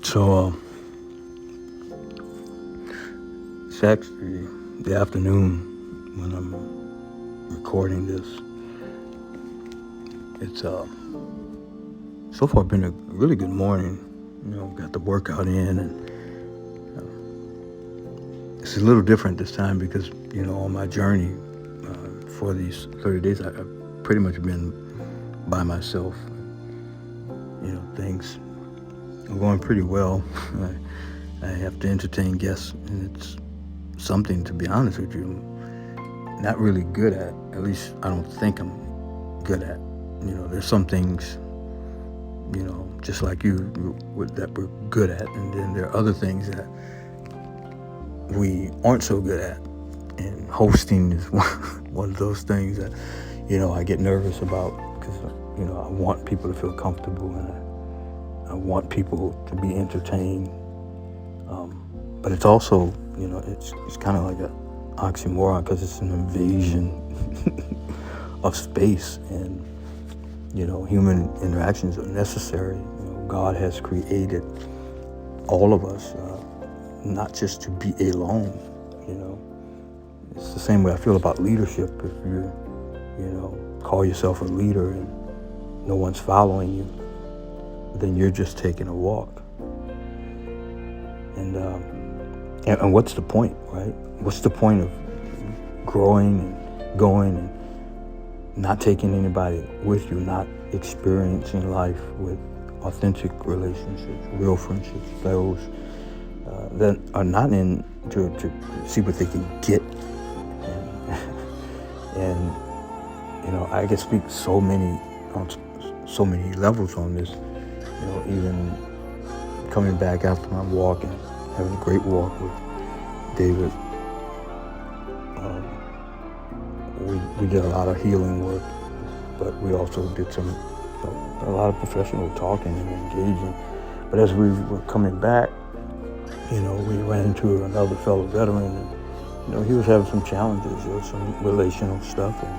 So it's actually the afternoon when I'm recording this. It's so far been a really good morning. Got the workout in, and it's a little different this time because on my journey for these 30 days, I've pretty much been by myself. Things are going pretty well. I have to entertain guests, and it's something, to be honest with you, not really good at. At least I don't think I'm good at. There's some things, just like you, that we're good at, and then there are other things that we aren't so good at. And hosting is one of those things that, I get nervous about because, I want people to feel comfortable, and I want people to be entertained. But it's also, it's kind of like an oxymoron because it's an invasion of space, and, human interactions are necessary. God has created all of us, not just to be alone. It's the same way I feel about leadership. If you, call yourself a leader and no one's following you, then you're just taking a walk. And what's the point, right? What's the point of growing and going and not taking anybody with you, not experiencing life with authentic relationships, real friendships, those that are not in to see what they can get. And I can speak on so many levels on this. Even coming back after my walk and having a great walk with David, we did a lot of healing work, but we also did a lot of professional talking and engaging. But as we were coming back, we ran into another fellow veteran, and he was having some challenges. There was some relational stuff, and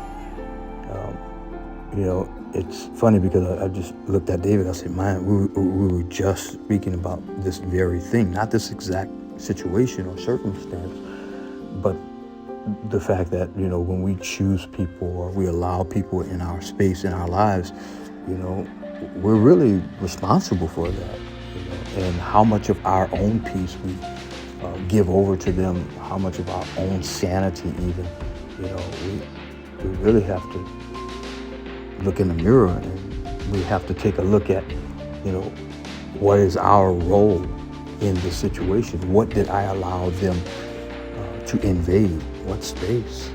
it's funny because I just looked at David. I said, "Man, we were just speaking about this very thing, not this exact situation or circumstance, but the fact that when we choose people or we allow people in our space, in our lives, we're really responsible for that, and how much of our own peace we give over to them, how much of our own sanity even, we really have to look in the mirror, and we have to take a look at, what is our role in the situation? What did I allow them to invade? What space?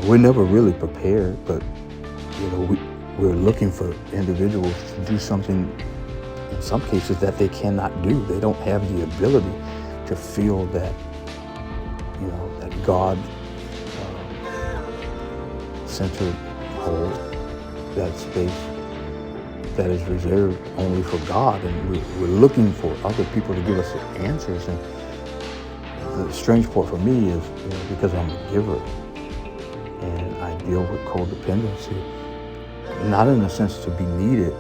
We're never really prepared, but, we're looking for individuals to do something, in some cases, that they cannot do. They don't have the ability to feel that, that God-centered whole, that space that is reserved only for God. And we're looking for other people to give us answers. And the strange part for me is, because I'm a giver and I deal with codependency, not in the sense to be needed,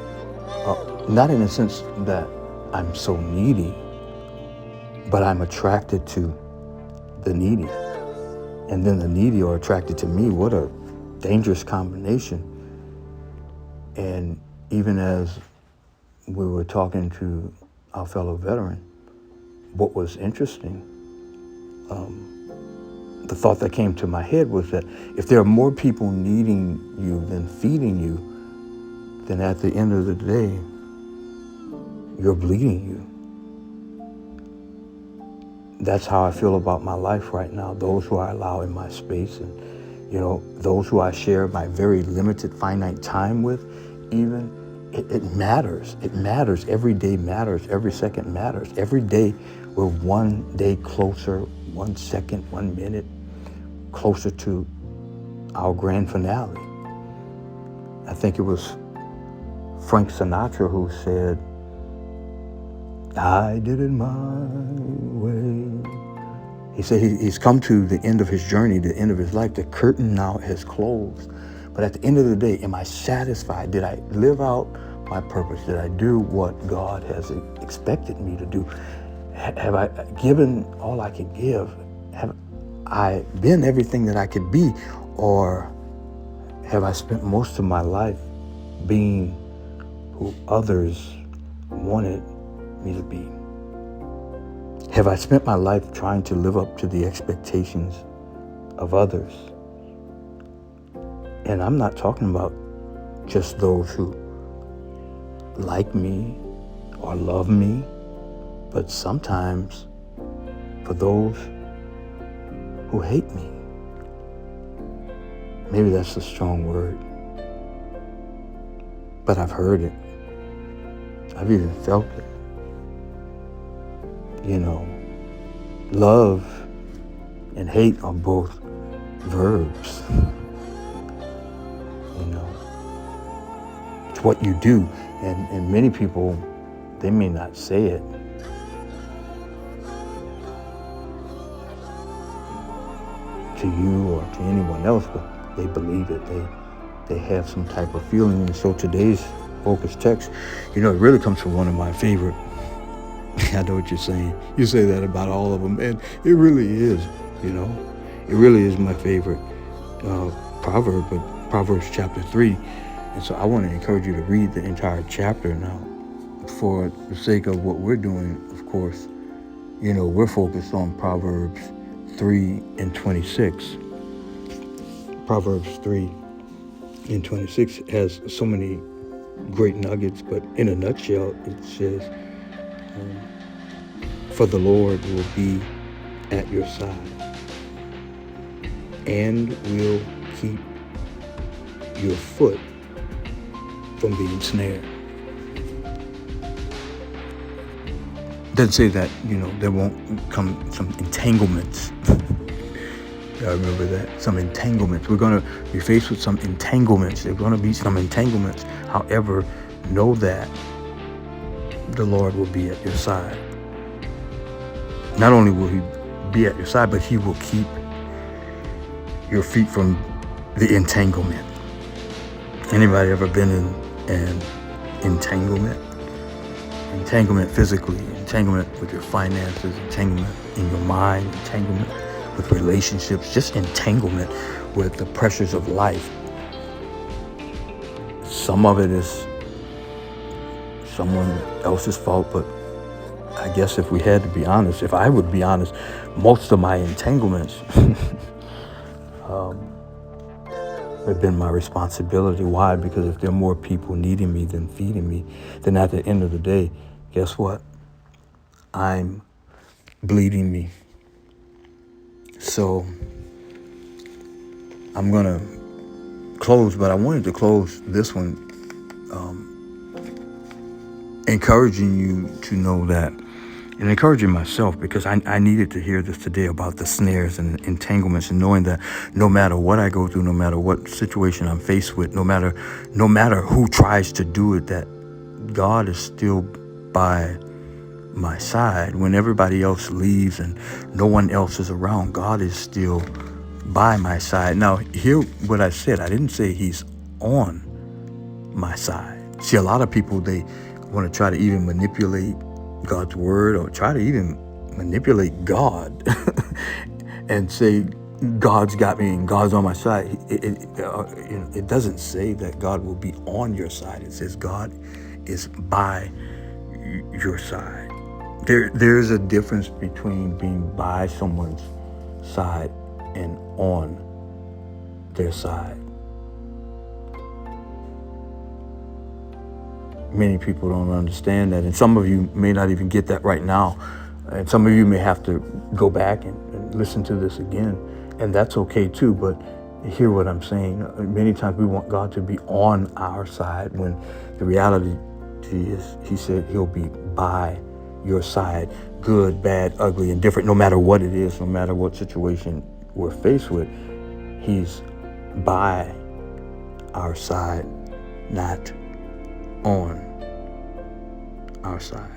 not in the sense that I'm so needy, but I'm attracted to the needy. And then the needy are attracted to me. What a dangerous combination. And even as we were talking to our fellow veteran, what was interesting, the thought that came to my head was that if there are more people needing you than feeding you, then at the end of the day, you're bleeding you. That's how I feel about my life right now. Those who I allow in my space, and those who I share my very limited, finite time with, even, it matters. It matters. Every day matters. Every second matters. Every day we're one day closer, 1 second, 1 minute closer to our grand finale. I think it was Frank Sinatra who said, "I did it my way." He said he's come to the end of his journey, the end of his life. The curtain now has closed. But at the end of the day, am I satisfied? Did I live out my purpose? Did I do what God has expected me to do? Have I given all I could give? Have I been everything that I could be? Or have I spent most of my life being who others wanted me to be? Have I spent my life trying to live up to the expectations of others? And I'm not talking about just those who like me or love me, but sometimes for those who hate me. Maybe that's a strong word, but I've heard it. I've even felt it. You know, love and hate are both verbs. You know, it's what you do. And many people, they may not say it, to you or to anyone else, but they believe it. They have some type of feeling. And so today's focus text, it really comes from one of my favorite. I know what you're saying. You say that about all of them, and it really is. It really is my favorite proverb, but Proverbs chapter 3. And so I want to encourage you to read the entire chapter now. For the sake of what we're doing, of course, we're focused on Proverbs 3 and 26. Proverbs 3 and 26 has so many great nuggets, but in a nutshell, it says, for the Lord will be at your side and will keep your foot from being snared. Doesn't say that, there won't come some entanglements. I remember that. Some entanglements. We're going to be faced with some entanglements. There's going to be some entanglements. However, know that the Lord will be at your side. Not only will he be at your side, but he will keep your feet from the entanglement. Anybody ever been in an entanglement? Entanglement physically, entanglement with your finances, entanglement in your mind, entanglement with relationships, just entanglement with the pressures of life. Some of it is someone else's fault, but I guess if we had to be honest, if I would be honest, most of my entanglements have been my responsibility. Why? Because if there are more people needing me than feeding me, then at the end of the day, guess what? I'm bleeding me. So I'm going to close, but I wanted to close this one encouraging you to know that, and encouraging myself, because I needed to hear this today about the snares and entanglements, and knowing that no matter what I go through, no matter what situation I'm faced with, no matter who tries to do it, that God is still by my side. When everybody else leaves and no one else is around, God is still by my side. Now, hear what I said. I didn't say he's on my side. See, a lot of people, they want to try to even manipulate God's word, or try to even manipulate God and say God's got me and God's on my side. It doesn't say that God will be on your side. It says God is by your side. There's a difference between being by someone's side and on their side. Many people don't understand that, and some of you may not even get that right now, and some of you may have to go back and listen to this again, and that's okay too. But hear what I'm saying. Many times we want God to be on our side, when the reality is he said he'll be by your side, good, bad, ugly, and different. No matter what it is, no matter what situation we're faced with, he's by our side, not on our side.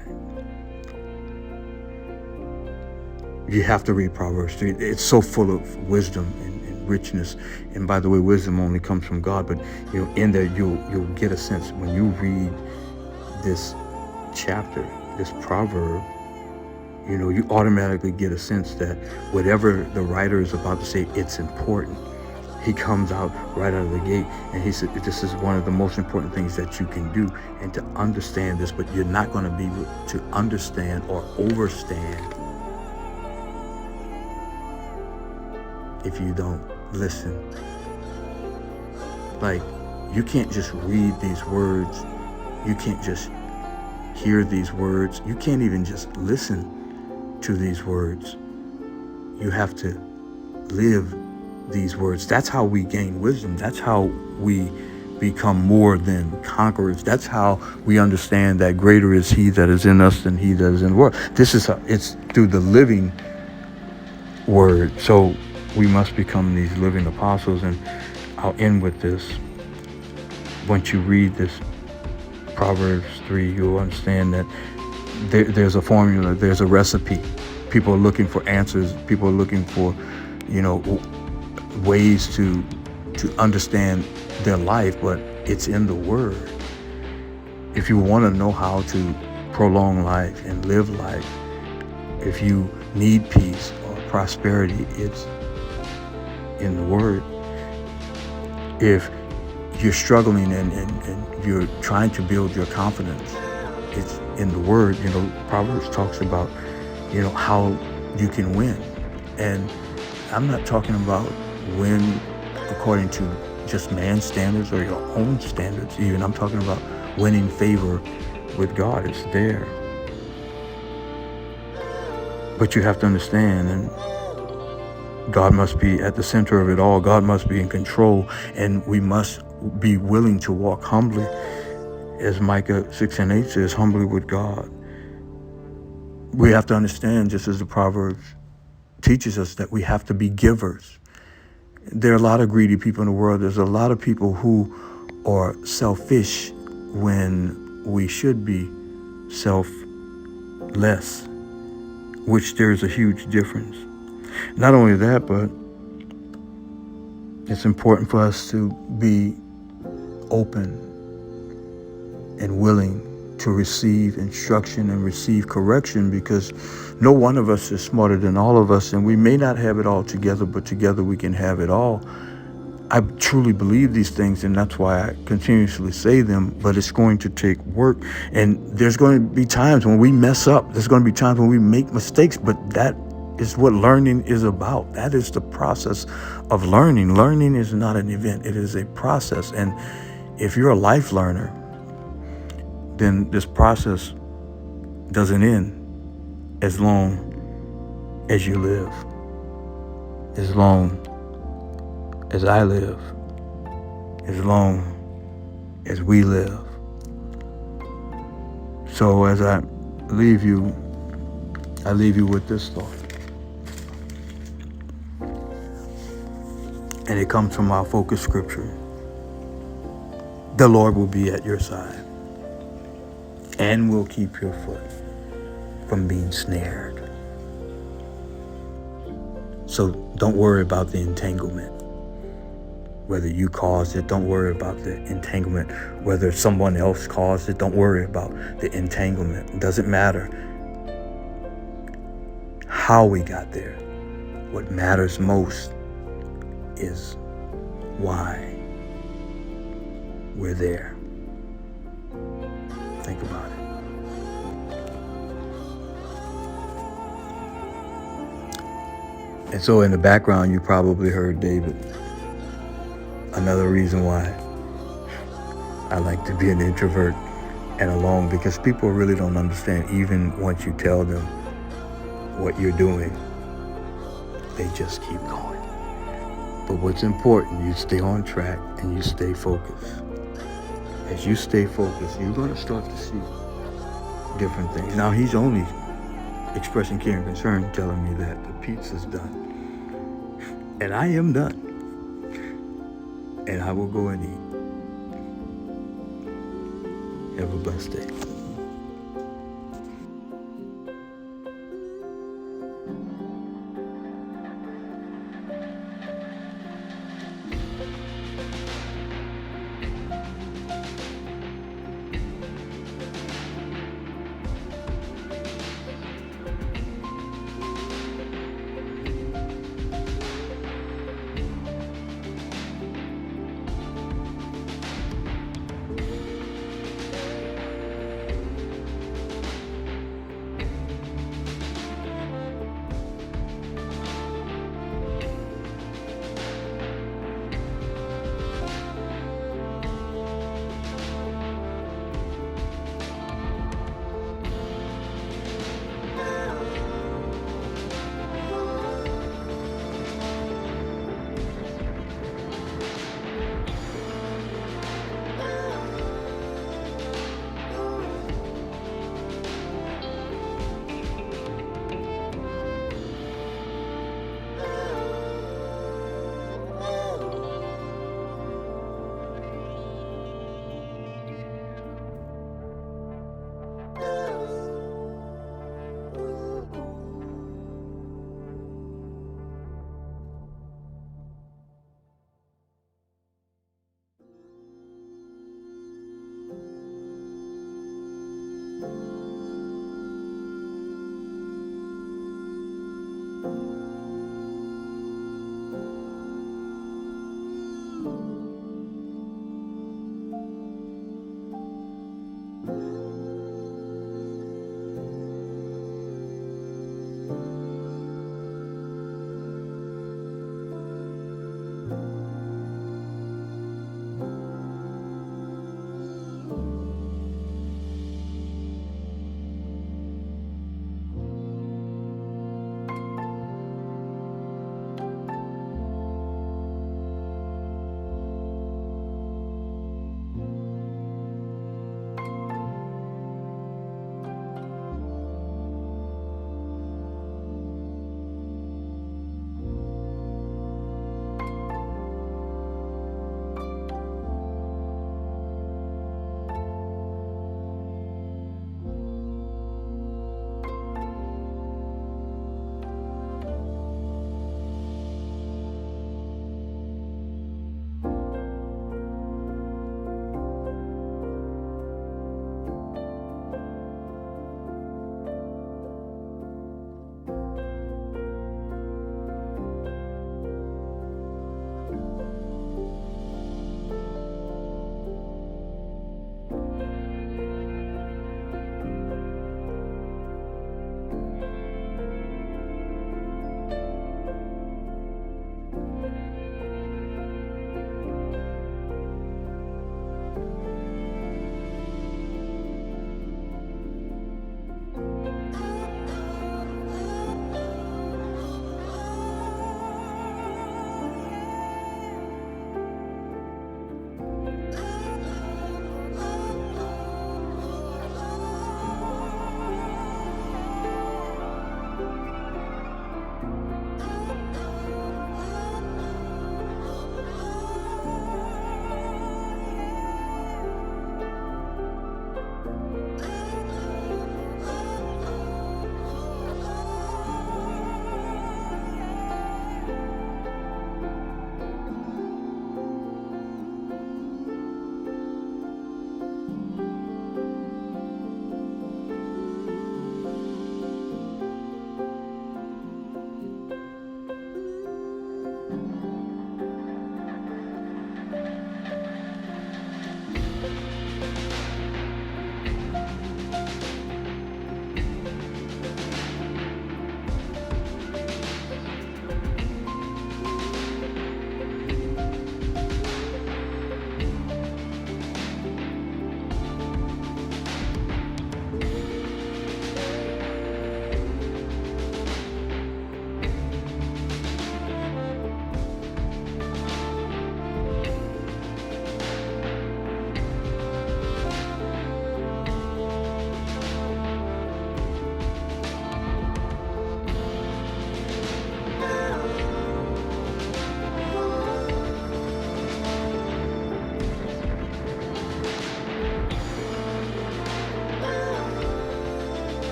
You have to read Proverbs 3. It's so full of wisdom and richness. And by the way, wisdom only comes from God. But in there, you'll get a sense when you read this chapter, this proverb, you automatically get a sense that whatever the writer is about to say, it's important. He comes out right out of the gate and he said, this is one of the most important things that you can do, and to understand this, but you're not going to be able to understand or overstand if you don't listen. Like, you can't just read these words. You can't just hear these words. You can't even just listen to these words. You have to live these words. That's how we gain wisdom. That's how we become more than conquerors. That's how we understand that greater is he that is in us than he that is in the world. It's through the living word. So we must become these living apostles. And I'll end with this. Once you read this Proverbs 3, you'll understand that there's a formula, there's a recipe. People are looking for answers. People are looking for, ways to understand their life, but it's in the Word. If you want to know how to prolong life and live life, if you need peace or prosperity, it's in the Word. If you're struggling and you're trying to build your confidence, it's in the Word. Proverbs talks about, how you can win. And I'm not talking about win according to just man's standards or your own standards even. I'm talking about winning favor with God. It's there. But you have to understand, and God must be at the center of it all. God must be in control, and we must be willing to walk humbly. As Micah 6:8 says, humbly with God. We have to understand, just as the Proverbs teaches us, that we have to be givers. There are a lot of greedy people in the world. There's a lot of people who are selfish when we should be selfless, which there's a huge difference. Not only that, but it's important for us to be open and willing to receive instruction and receive correction, because no one of us is smarter than all of us, and we may not have it all together, but together we can have it all. I truly believe these things, and that's why I continuously say them, but it's going to take work, and there's going to be times when we mess up. There's going to be times when we make mistakes, but that is what learning is about. That is the process of learning. Learning is not an event. It is a process, and if you're a life learner, then this process doesn't end as long as you live, as long as I live, as long as we live. So as I leave you with this thought. And it comes from our focus scripture. The Lord will be at your side and will keep your foot from being snared. So don't worry about the entanglement. Whether you caused it, don't worry about the entanglement. Whether someone else caused it, don't worry about the entanglement. It doesn't matter how we got there. What matters most is why we're there. Think about it. And so in the background, you probably heard David. Another reason why I like to be an introvert and alone, because people really don't understand. Even once you tell them what you're doing, they just keep going. But what's important, you stay on track and you stay focused. As you stay focused, you're going to start to see different things. Now, he's only expressing care and concern, telling me that the pizza's done. And I am done. And I will go and eat. Have a blessed day.